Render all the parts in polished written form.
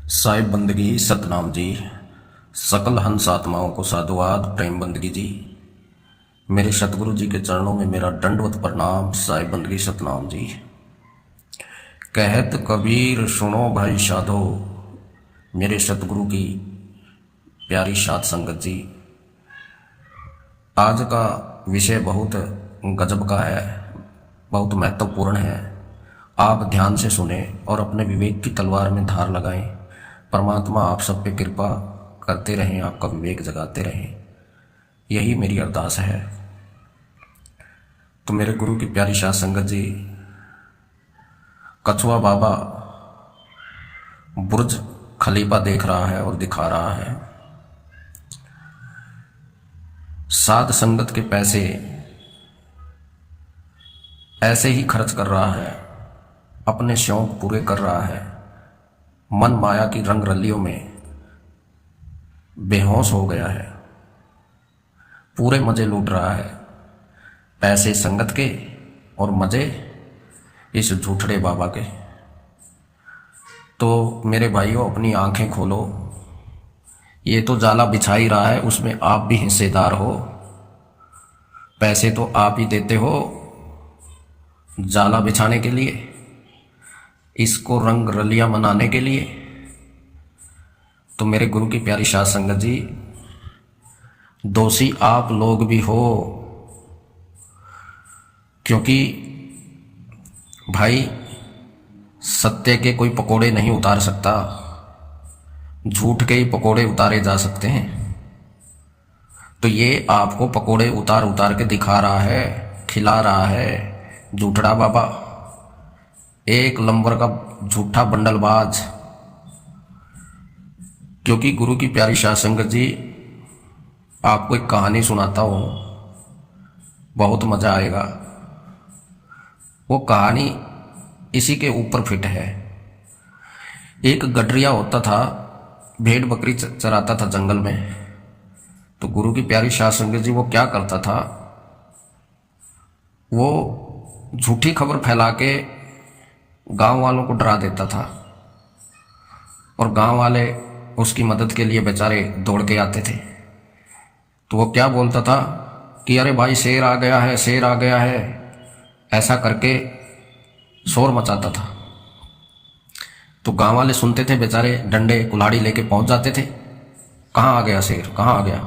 साहिब बंदगी सतनाम जी। सकल हंस आत्माओं को साधुवाद प्रेम बंदगी जी। मेरे सतगुरु जी के चरणों में मेरा दंडवत प्रणाम। साहिब बंदगी सतनाम जी। कहत कबीर सुनो भाई साधो, मेरे सतगुरु की प्यारी साध संगत जी। आज का विषय बहुत गजब का है, बहुत महत्वपूर्ण है। आप ध्यान से सुने और अपने विवेक की तलवार में धार लगाएं। परमात्मा आप सब पे कृपा करते रहें, आपका विवेक जगाते रहें, यही मेरी अरदास है। तो मेरे गुरु की प्यारी साध संगत जी, कछुआ बाबा बुर्ज खलीफा देख रहा है और दिखा रहा है। साध संगत के पैसे ऐसे ही खर्च कर रहा है, अपने शौक पूरे कर रहा है, मन माया की रंग रलियों में बेहोश हो गया है, पूरे मजे लूट रहा है। पैसे संगत के और मजे इस झूठड़े बाबा के। तो मेरे भाइयों, अपनी आंखें खोलो, ये तो जाला बिछा ही रहा है, उसमें आप भी हिस्सेदार हो। पैसे तो आप ही देते हो जाला बिछाने के लिए, इसको रंग रलियां मनाने के लिए। तो मेरे गुरु की प्यारी साध संगत जी, दोषी आप लोग भी हो, क्योंकि भाई सत्य के कोई पकोड़े नहीं उतार सकता, झूठ के ही पकोड़े उतारे जा सकते हैं। तो ये आपको पकोड़े उतार उतार के दिखा रहा है, खिला रहा है झूठड़ा बाबा, एक नंबर का झूठा बंडलबाज। क्योंकि गुरु की प्यारी साध संगत जी, आपको एक कहानी सुनाता हूं, बहुत मजा आएगा। वो कहानी इसी के ऊपर फिट है। एक गडरिया होता था, भेड़ बकरी चराता था जंगल में। तो गुरु की प्यारी साध संगत जी, वो क्या करता था, वो झूठी खबर फैला के गांव वालों को डरा देता था, और गांव वाले उसकी मदद के लिए बेचारे दौड़ के आते थे। तो वो क्या बोलता था कि अरे भाई शेर आ गया है, शेर आ गया है, ऐसा करके शोर मचाता था। तो गांव वाले सुनते थे, बेचारे डंडे कुल्हाड़ी लेके पहुंच जाते थे, कहाँ आ गया शेर, कहाँ आ गया।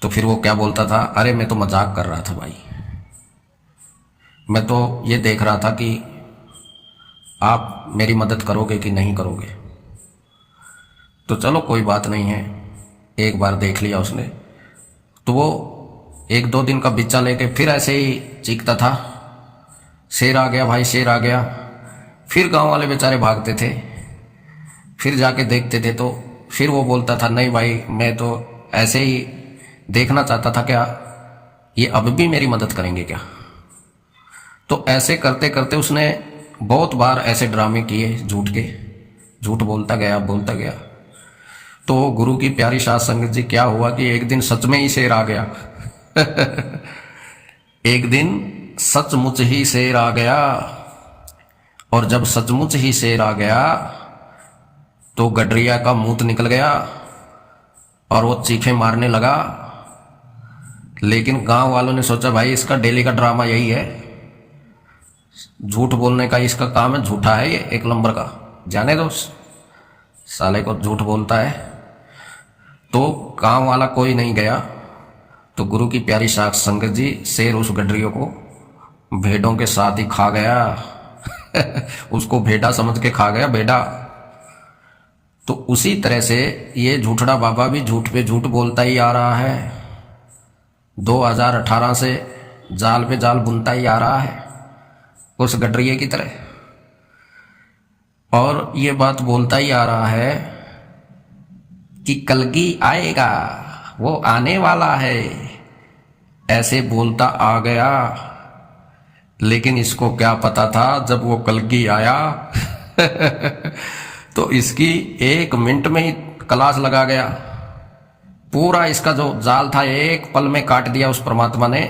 तो फिर वो क्या बोलता था, अरे मैं तो मजाक कर रहा था भाई, मैं तो ये देख रहा था कि आप मेरी मदद करोगे कि नहीं करोगे। तो चलो कोई बात नहीं है, एक बार देख लिया उसने। तो वो एक दो दिन का बिच्चा लेके फिर ऐसे ही चीखता था, शेर आ गया भाई, शेर आ गया। फिर गांव वाले बेचारे भागते थे, फिर जाके देखते थे। तो फिर वो बोलता था, नहीं भाई मैं तो ऐसे ही देखना चाहता था, क्या ये अब भी मेरी मदद करेंगे क्या। तो ऐसे करते करते उसने बहुत बार ऐसे ड्रामे किए झूठ के, झूठ बोलता गया बोलता गया। तो गुरु की प्यारी साध संगत जी, क्या हुआ कि एक दिन सच में ही शेर आ गया। एक दिन सचमुच ही शेर आ गया। और जब सचमुच ही शेर आ गया तो गडरिया का मूत निकल गया और वो चीखे मारने लगा। लेकिन गांव वालों ने सोचा भाई इसका डेली का ड्रामा यही है, झूठ बोलने का इसका काम है, झूठा है ये एक नंबर का, जाने दो साले को, झूठ बोलता है। तो गांव वाला कोई नहीं गया। तो गुरु की प्यारी साध संगत जी, शेर उस गडरियों को भेड़ों के साथ ही खा गया। उसको भेड़ा समझ के खा गया, भेड़ा। तो उसी तरह से ये झूठड़ा बाबा भी झूठ पे झूठ बोलता ही आ रहा है, 2018 से जाल पे जाल बुनता ही आ रहा है उस गडरिये की तरह। और ये बात बोलता ही आ रहा है कि कलगी आएगा, वो आने वाला है, ऐसे बोलता आ गया। लेकिन इसको क्या पता था, जब वो कलगी आया तो इसकी 1 मिनट में ही क्लास लगा गया। पूरा इसका जो जाल था एक पल में काट दिया उस परमात्मा ने।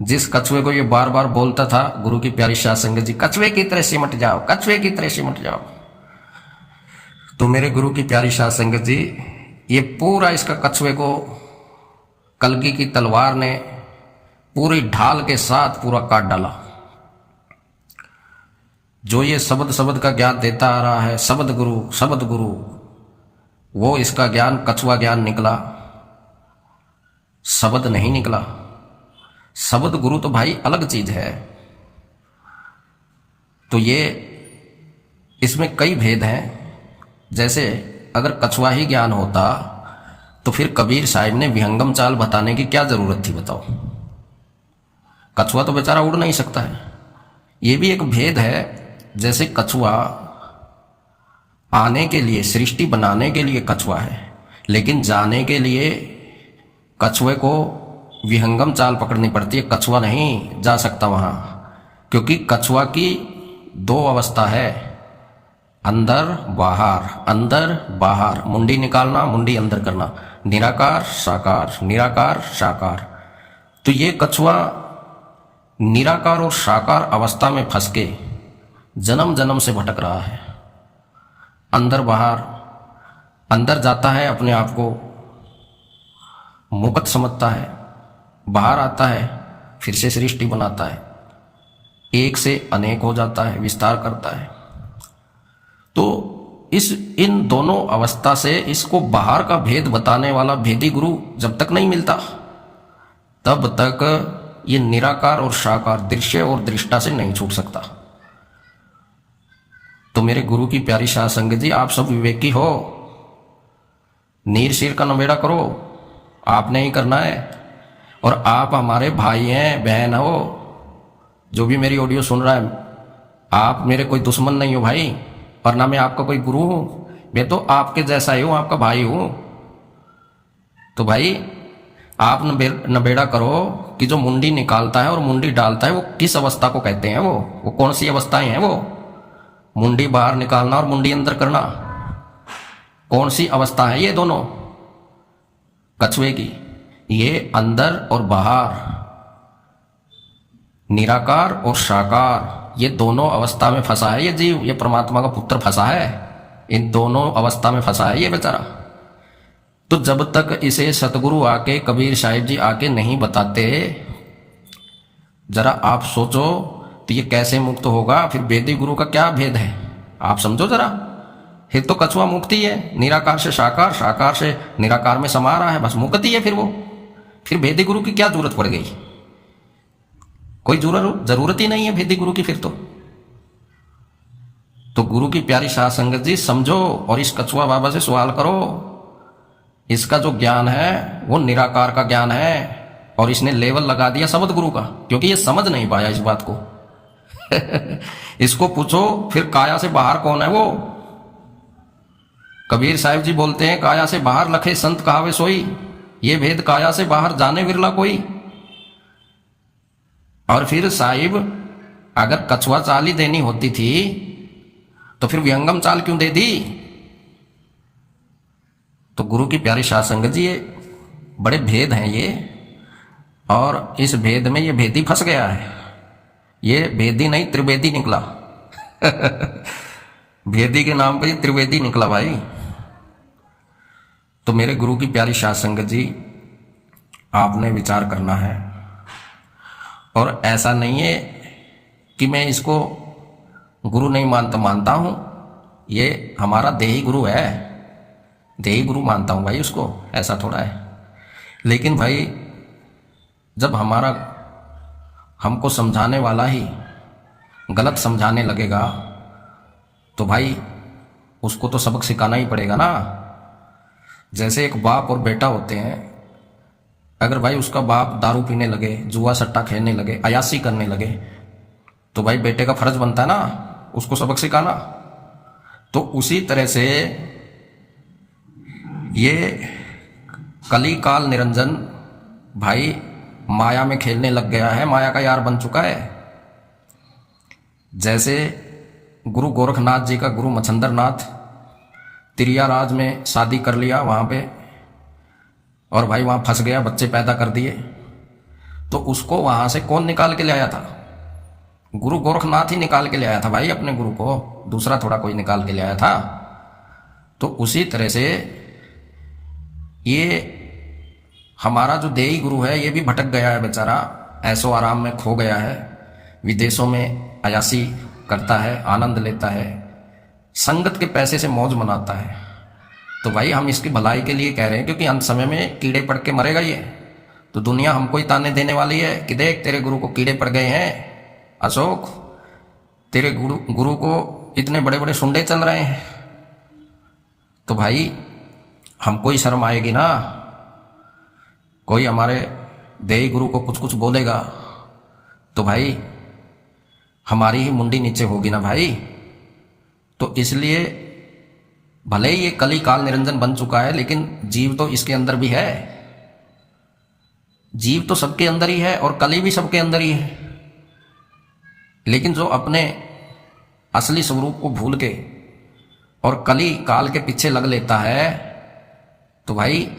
जिस कछुए को ये बार बार बोलता था गुरु की प्यारी साध संगत जी, कछुए की तरह सिमट जाओ, कछुए की तरह सिमट जाओ, तो मेरे गुरु की प्यारी साध संगत जी, ये पूरा इसका कछुए को कलगी की तलवार ने पूरी ढाल के साथ पूरा काट डाला। जो ये शब्द शब्द का ज्ञान देता आ रहा है, शब्द गुरु, वो इसका ज्ञान कछुआ ज्ञान निकला, शब्द नहीं निकला। शब्द गुरु तो भाई अलग चीज है। तो ये इसमें कई भेद हैं। जैसे अगर कछुआ ही ज्ञान होता तो फिर कबीर साहिब ने विहंगम चाल बताने की क्या जरूरत थी, बताओ। कछुआ तो बेचारा उड़ नहीं सकता है। ये भी एक भेद है। जैसे कछुआ आने के लिए, सृष्टि बनाने के लिए कछुआ है, लेकिन जाने के लिए कछुए को विहंगम चाल पकड़नी पड़ती है। कछुआ नहीं जा सकता वहां, क्योंकि कछुआ की दो अवस्था है, अंदर बाहर, मुंडी निकालना, मुंडी अंदर करना, निराकार साकार। तो ये कछुआ निराकार और साकार अवस्था में फंस के जन्म जन्म से भटक रहा है। अंदर बाहर, अंदर जाता है, अपने आप को मुक्त समझता है, बाहर आता है, फिर से सृष्टि बनाता है, एक से अनेक हो जाता है, विस्तार करता है। तो इन दोनों अवस्था से इसको बाहर का भेद बताने वाला भेदी गुरु जब तक नहीं मिलता, तब तक ये निराकार और साकार, दृश्य और दृष्टा से नहीं छूट सकता। तो मेरे गुरु की प्यारी साध संगत जी, आप सब विवेकी हो, नीर सिर का नबेड़ा करो, आपने ही करना है। और आप हमारे भाई हैं, बहन हो, जो भी मेरी ऑडियो सुन रहा है, आप मेरे कोई दुश्मन नहीं हो भाई, और ना मैं आपका कोई गुरु हूं। मैं तो आपके जैसा ही हूं, आपका भाई हूं। तो भाई आप नबेड़ा करो कि जो मुंडी निकालता है और मुंडी डालता है वो किस अवस्था को कहते हैं, वो कौन सी अवस्थाएं हैं। वो मुंडी बाहर निकालना और मुंडी अंदर करना, कौन सी अवस्था है ये दोनों कछुए की? ये अंदर और बाहर, निराकार और साकार, ये दोनों अवस्था में फंसा है ये जीव, ये परमात्मा का पुत्र फंसा है, इन दोनों अवस्था में फंसा है ये बेचारा। तो जब तक इसे सतगुरु आके, कबीर साहिब जी आके नहीं बताते, जरा आप सोचो तो ये कैसे मुक्त होगा? फिर वेदी गुरु का क्या भेद है, आप समझो जरा। फिर तो कछुआ मुक्ति है, निराकार से साकार, साकार से निराकार में समा रहा है, बस मुक्ति है। फिर वेदी गुरु की क्या जरूरत पड़ गई? कोई जरूरत ही नहीं है वेदी गुरु की फिर तो गुरु की प्यारी साध संगत जी समझो, और इस कछुआ बाबा से सवाल करो। इसका जो ज्ञान है वो निराकार का ज्ञान है, और इसने लेवल लगा दिया शब्द गुरु का, क्योंकि ये समझ नहीं पाया इस बात को। इसको पूछो फिर काया से बाहर कौन है वो? कबीर साहिब जी बोलते हैं, काया से बाहर लखे संत कहावे सोई। ये भेद काया से बाहर जाने विरला कोई। और फिर साहिब अगर कछुआ चाल ही देनी होती थी तो फिर विहंगम चाल क्यों दे दी? तो गुरु की प्यारी साध संगत जी, ये बड़े भेद हैं ये, और इस भेद में ये भेदी फंस गया है। ये भेदी नहीं, त्रिवेदी निकला। भेदी के नाम पे ये त्रिवेदी निकला भाई। तो मेरे गुरु की प्यारी साध संगत जी, आपने विचार करना है। और ऐसा नहीं है कि मैं इसको गुरु नहीं मानता हूं, ये हमारा देही गुरु है, देही गुरु मानता हूं भाई उसको, ऐसा थोड़ा है। लेकिन भाई जब हमको समझाने वाला ही गलत समझाने लगेगा तो भाई उसको तो सबक सिखाना ही पड़ेगा ना। जैसे एक बाप और बेटा होते हैं, अगर भाई उसका बाप दारू पीने लगे, जुआ सट्टा खेलने लगे, अयासी करने लगे, तो भाई बेटे का फर्ज बनता है ना उसको सबक सिखाना। तो उसी तरह से ये कली काल निरंजन भाई माया में खेलने लग गया है, माया का यार बन चुका है। जैसे गुरु गोरखनाथ जी का गुरु मच्छंदर नाथ तिरिया राज में शादी कर लिया वहां पे, और भाई वहां फंस गया, बच्चे पैदा कर दिए, तो उसको वहां से कौन निकाल के ले आया था? गुरु गोरखनाथ ही निकाल के ले आया था भाई अपने गुरु को, दूसरा थोड़ा कोई निकाल के ले आया था। तो उसी तरह से ये हमारा जो देही गुरु है ये भी भटक गया है बेचारा, ऐसो आराम में खो गया है, विदेशों में अयासी करता है, आनंद लेता है, संगत के पैसे से मौज मनाता है। तो भाई हम इसकी भलाई के लिए कह रहे हैं, क्योंकि अंत समय में कीड़े पड़ के मरेगा ये। तो दुनिया हमको ही ताने देने वाली है कि देख तेरे गुरु को कीड़े पड़ गए हैं अशोक, तेरे गुरु को इतने बड़े बड़े सुंडे चल रहे हैं। तो भाई हमको ही शर्म आएगी ना, कोई हमारे देही गुरु को कुछ कुछ बोलेगा तो भाई हमारी ही मुंडी नीचे होगी ना भाई। तो इसलिए भले ही ये कली काल निरंजन बन चुका है, लेकिन जीव तो इसके अंदर भी है, जीव तो सबके अंदर ही है और कली भी सबके अंदर ही है। लेकिन जो अपने असली स्वरूप को भूल के और कली काल के पीछे लग लेता है तो भाई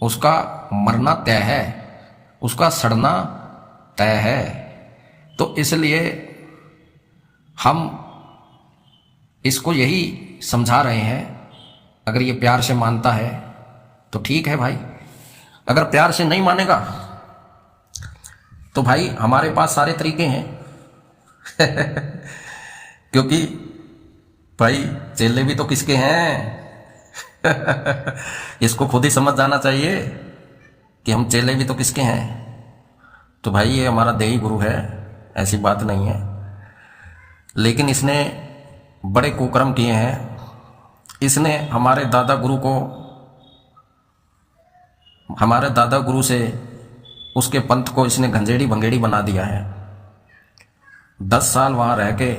उसका मरना तय है, उसका सड़ना तय है। तो इसलिए हम इसको यही समझा रहे हैं, अगर ये प्यार से मानता है तो ठीक है भाई, अगर प्यार से नहीं मानेगा तो भाई हमारे पास सारे तरीके हैं क्योंकि भाई चेले भी तो किसके हैं इसको खुद ही समझ जाना चाहिए कि हम चेले भी तो किसके हैं। तो भाई ये हमारा देही गुरु है, ऐसी बात नहीं है, लेकिन इसने बड़े कुकर्म किए हैं। इसने हमारे दादा गुरु से उसके पंथ को इसने गंजेड़ी भंगेड़ी बना दिया है। 10 साल वहां रह के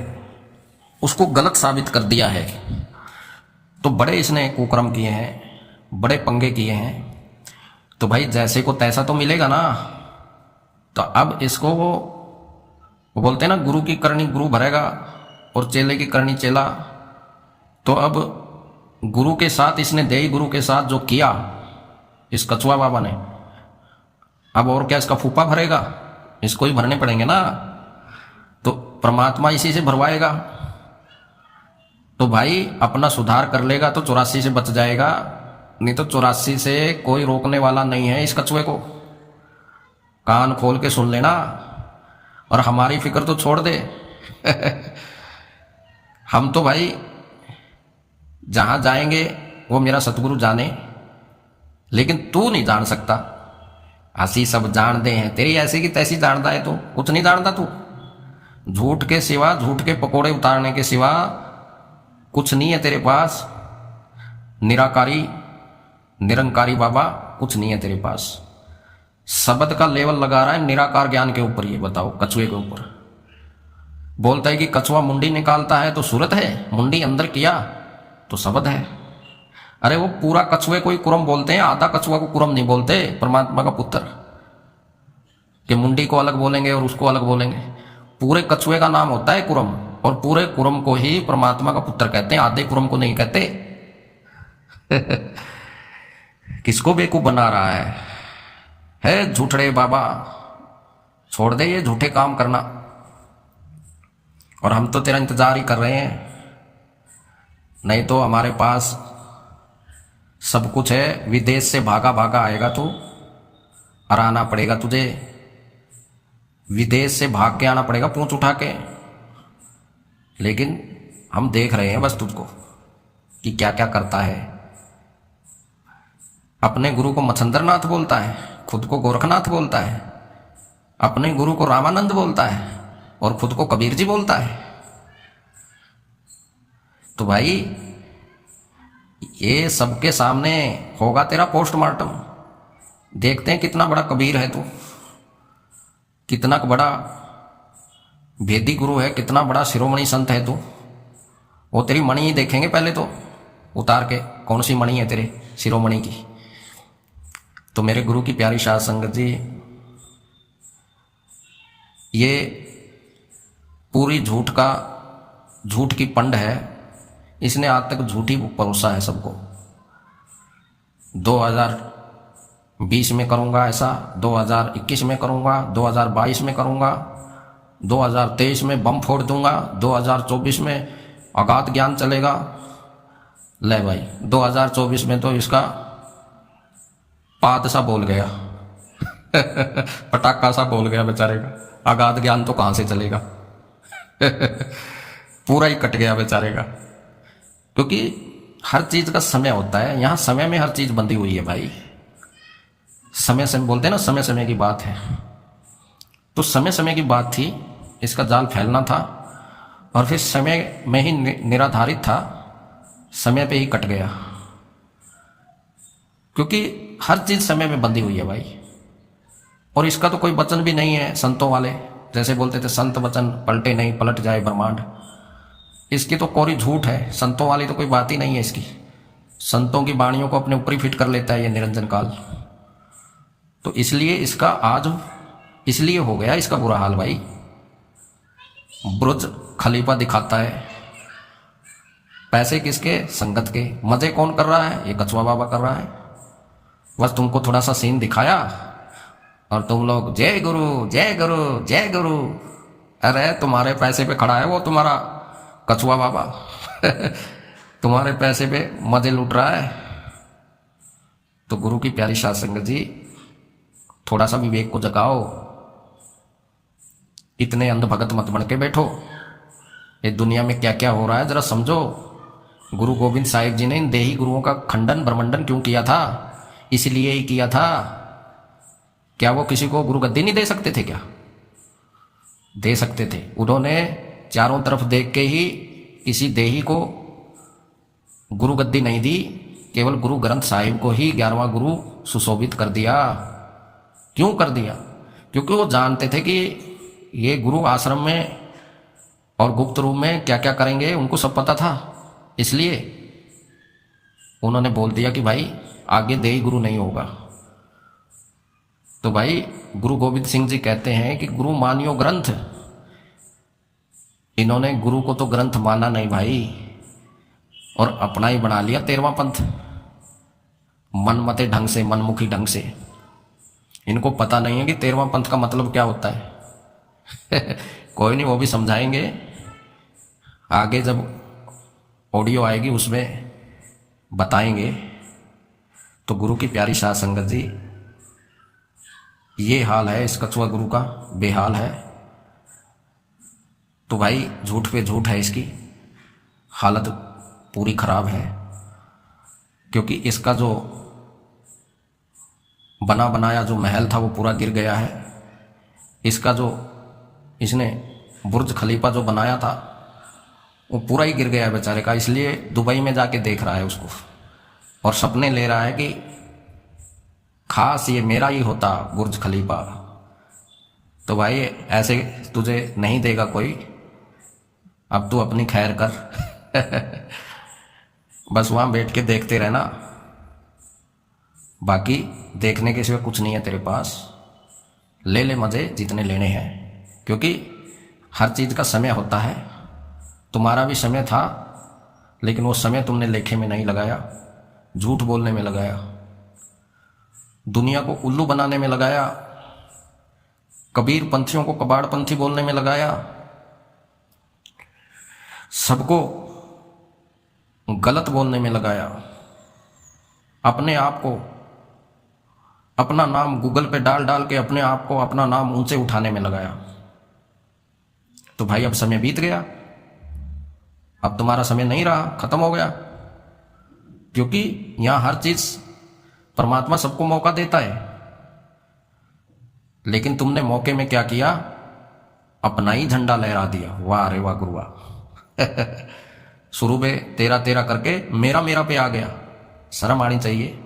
उसको गलत साबित कर दिया है। तो बड़े इसने कुकर्म किए हैं, बड़े पंगे किए हैं। तो भाई जैसे को तैसा तो मिलेगा ना। तो अब इसको वो बोलते हैं ना, गुरु की करनी गुरु भरेगा और चेले की करनी चेला। तो अब गुरु के साथ इसने देही गुरु के साथ जो किया इस कछुआ बाबा ने, अब और क्या इसका फूफा भरेगा, इसको ही भरने पड़ेंगे ना। तो परमात्मा इसी से भरवाएगा। तो भाई अपना सुधार कर लेगा तो 84 से बच जाएगा, नहीं तो 84 से कोई रोकने वाला नहीं है इस कछुए को। कान खोल के सुन लेना और हमारी फिक्र तो छोड़ दे हम तो भाई जहां जाएंगे वो मेरा सतगुरु जाने, लेकिन तू नहीं जान सकता। हंसी सब जानते हैं, तेरी ऐसी की तैसी जानता है, तू कुछ नहीं जानता। तू झूठ के सिवा, झूठ के पकोड़े उतारने के सिवा कुछ नहीं है तेरे पास। निराकारी निरंकारी बाबा कुछ नहीं है तेरे पास। शब्द का लेवल लगा रहा है निराकार ज्ञान के ऊपर। ये बताओ, कछुए के ऊपर बोलता है कि कछुआ मुंडी निकालता है तो सूरत है, मुंडी अंदर किया तो शब्द है। अरे वो पूरा कछुए को ही कुरम बोलते हैं, आधा कछुआ को कुरम नहीं बोलते। परमात्मा का पुत्र कि मुंडी को अलग बोलेंगे और उसको अलग बोलेंगे। पूरे कछुए का नाम होता है कुरम, और पूरे कुरम को ही परमात्मा का पुत्र कहते हैं, आधे कुरम को नहीं कहते किसको बेवकूफ बना रहा है झूठड़े बाबा। छोड़ दे ये झूठे काम करना, और हम तो तेरा इंतजार ही कर रहे हैं। नहीं तो हमारे पास सब कुछ है, विदेश से भागा भागा आएगा तू, और आना पड़ेगा तुझे, विदेश से भाग के आना पड़ेगा पूंछ उठा के। लेकिन हम देख रहे हैं बस तुझको कि क्या क्या करता है। अपने गुरु को मच्छंदरनाथ बोलता है, खुद को गोरखनाथ बोलता है, अपने गुरु को रामानंद बोलता है और खुद को कबीर जी बोलता है। तो भाई ये सबके सामने होगा तेरा पोस्टमार्टम। देखते हैं कितना बड़ा कबीर है तू, कितना बड़ा भेदी गुरु है, कितना बड़ा शिरोमणि संत है तू। वो तेरी मणि ही देखेंगे पहले तो उतार के, कौन सी मणि है तेरे शिरोमणि की। तो मेरे गुरु की प्यारी साध संगत जी, ये पूरी झूठ की पंड है। इसने आज तक झूठी परोसा है सबको। 2020 में करूंगा ऐसा, 2021 में करूंगा, 2022 में करूंगा, 2023 में बम फोड़ दूंगा, 2024 में अगाध ज्ञान चलेगा, ले भाई 2024 में तो इसका पाद सा बोल गया पटाखा सा बोल गया बेचारे का। अगाध ज्ञान तो कहां से चलेगा पूरा ही कट गया बेचारे का। क्योंकि हर चीज का समय होता है, यहां समय में हर चीज बंधी हुई है भाई। समय समय बोलते हैं ना, समय समय की बात है। तो समय समय की बात थी, इसका जाल फैलना था और फिर समय में ही निराधारित था, समय पे ही कट गया। क्योंकि हर चीज समय में बंधी हुई है भाई। और इसका तो कोई वचन भी नहीं है संतों वाले, जैसे बोलते थे संत वचन पलटे नहीं पलट जाए ब्रह्मांड। इसकी तो कोरी झूठ है, संतों वाली तो कोई बात ही नहीं है इसकी। संतों की वाणियों को अपने ऊपर ही फिट कर लेता है ये निरंजन काल। तो इसलिए इसका आज इसलिए हो गया इसका बुरा हाल भाई। बुर्ज खलीफा दिखाता है, पैसे किसके? संगत के। मजे कौन कर रहा है? ये कछुआ बाबा कर रहा है। बस तुमको थोड़ा सा सीन दिखाया और तुम लोग जय गुरु जय गुरु जय गुरु। अरे तुम्हारे पैसे पे खड़ा है वो तुम्हारा कछुआ बाबा तुम्हारे पैसे पे मजे लूट रहा है। तो गुरु की प्यारी साध संगत जी, थोड़ा सा विवेक को जगाओ। इतने अंध भगत मत बन के बैठो। ये दुनिया में क्या क्या हो रहा है जरा समझो। गुरु गोविंद साहिब जी ने इन देही गुरुओं का खंडन ब्रह्मंडन क्यों किया था? इसलिए ही किया था। क्या वो किसी को गुरु गद्दी नहीं दे सकते थे? क्या दे सकते थे? उन्होंने चारों तरफ देख के ही किसी देही को गुरु गद्दी नहीं दी, केवल गुरु ग्रंथ साहिब को ही 11वां गुरु सुशोभित कर दिया। क्यों कर दिया? क्योंकि वो जानते थे कि ये गुरु आश्रम में और गुप्त रूप में क्या क्या करेंगे उनको सब पता था। इसलिए उन्होंने बोल दिया कि भाई आगे देही गुरु नहीं होगा। तो भाई गुरु गोविंद सिंह जी कहते हैं कि गुरु मानियो ग्रंथ। इन्होंने गुरु को तो ग्रंथ माना नहीं भाई, और अपना ही बना लिया 13वां पंथ, मनमते ढंग से, मनमुखी ढंग से। इनको पता नहीं है कि 13वां पंथ का मतलब क्या होता है कोई नहीं, वो भी समझाएंगे आगे, जब ऑडियो आएगी उसमें बताएंगे। तो गुरु की प्यारी साध संगत जी, ये हाल है इस कछुआ गुरु का, बेहाल है। तो भाई झूठ पे झूठ है, इसकी हालत पूरी खराब है। क्योंकि इसका जो बना बनाया जो महल था वो पूरा गिर गया है। इसका जो इसने बुर्ज खलीफा जो बनाया था वो पूरा ही गिर गया बेचारे का। इसलिए दुबई में जाके देख रहा है उसको और सपने ले रहा है कि खास ये मेरा ही होता बुर्ज खलीफा। तो भाई ऐसे तुझे नहीं देगा कोई, अब तू अपनी खैर कर बस वहां बैठ के देखते रहना, बाकी देखने के सिवा कुछ नहीं है तेरे पास। ले ले मजे जितने लेने हैं, क्योंकि हर चीज का समय होता है। तुम्हारा भी समय था, लेकिन वो समय तुमने लेखे में नहीं लगाया, झूठ बोलने में लगाया, दुनिया को उल्लू बनाने में लगाया, कबीर पंथियों को कबाड़ पंथी बोलने में लगाया, सबको गलत बोलने में लगाया, अपने आप को, अपना नाम गूगल पे डाल डाल के अपने आप को, अपना नाम ऊंचे उठाने में लगाया। तो भाई अब समय बीत गया, अब तुम्हारा समय नहीं रहा, खत्म हो गया। क्योंकि यहां हर चीज परमात्मा सबको मौका देता है, लेकिन तुमने मौके में क्या किया? अपना ही झंडा लहरा दिया। वाह रे वाह गुरुआ शुरू में तेरा तेरा करके मेरा मेरा पे आ गया। शर्म आनी चाहिए,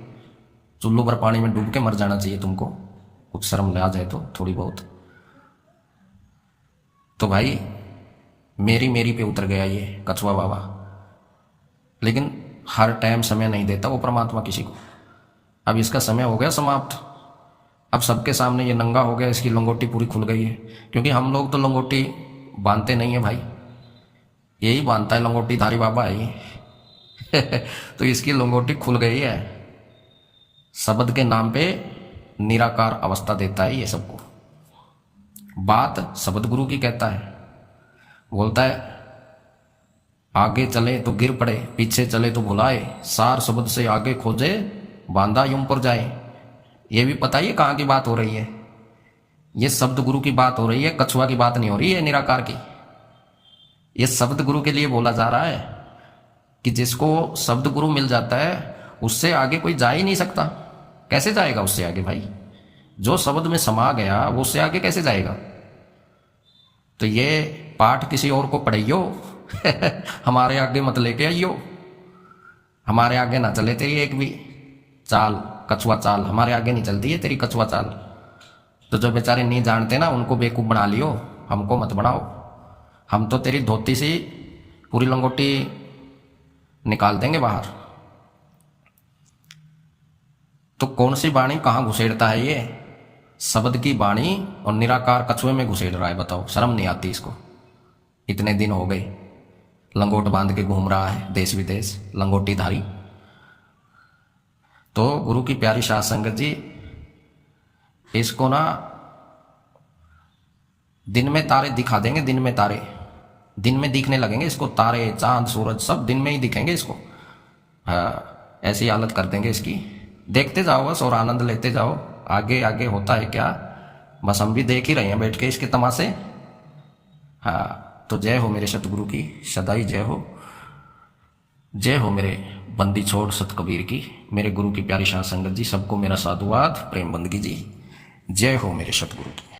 चुल्लू भर पानी में डूब के मर जाना चाहिए तुमको, कुछ शर्म आ जाए तो थोड़ी बहुत। तो भाई मेरी मेरी पे उतर गया ये कछुआ बाबा। लेकिन हर टाइम समय नहीं देता वो परमात्मा किसी को। अब इसका समय हो गया समाप्त। अब सबके सामने ये नंगा हो गया, इसकी लंगोटी पूरी खुल गई है। क्योंकि हम लोग तो लंगोटी बांधते नहीं है भाई, यही बांधता है, लंगोटी धारी बाबा है ये तो इसकी लंगोटी खुल गई है। शब्द के नाम पे निराकार अवस्था देता है ये सबको। बात शब्द गुरु की कहता है, बोलता है आगे चले तो गिर पड़े, पीछे चले तो भुलाए, सार शब्द से आगे खोजे, बांधा यूं पर जाए। ये भी पता ही कहाँ की बात हो रही है। ये शब्द गुरु की बात हो रही है, कछुआ की बात नहीं हो रही है, निराकार की। ये शब्द गुरु के लिए बोला जा रहा है कि जिसको शब्द गुरु मिल जाता है उससे आगे कोई जा ही नहीं सकता। कैसे जाएगा उससे आगे भाई? जो शब्द में समा गया वो उससे आगे कैसे जाएगा? तो ये पाठ किसी और को पढ़ाइयो हमारे आगे मत लेके आइयो। हमारे आगे ना चले तेरी एक भी चाल, कछुआ चाल हमारे आगे नहीं चलती है तेरी कछुआ चाल। तो जो बेचारे नहीं जानते ना उनको बेवकूफ बना लियो, हमको मत बनाओ। हम तो तेरी धोती सी पूरी लंगोटी निकाल देंगे बाहर। तो कौन सी वाणी कहाँ घुसेड़ता है ये? शब्द की वाणी और निराकार कछुए में घुसेड़ रहा है। बताओ, शर्म नहीं आती इसको? इतने दिन हो गए लंगोट बांध के घूम रहा है देश विदेश, लंगोटी धारी। तो गुरु की प्यारी साध संगत जी, इसको ना दिन में तारे दिखा देंगे, दिन में तारे दिन में दिखने लगेंगे इसको, तारे चांद सूरज सब दिन में ही दिखेंगे इसको। हाँ, ऐसी हालत कर देंगे इसकी। देखते जाओ बस और आनंद लेते जाओ। आगे आगे होता है क्या, बस हम भी देख ही रहे हैं बैठ के इसके तमाशे। हाँ, तो जय हो मेरे सतगुरु की, सदाई जय हो। जय हो मेरे बंदी छोड़ सत कबीर की, मेरे गुरु की प्यारी साध संगत जी, सबको मेरा साधुवाद प्रेम बंदगी जी। जय हो मेरे सतगुरु की।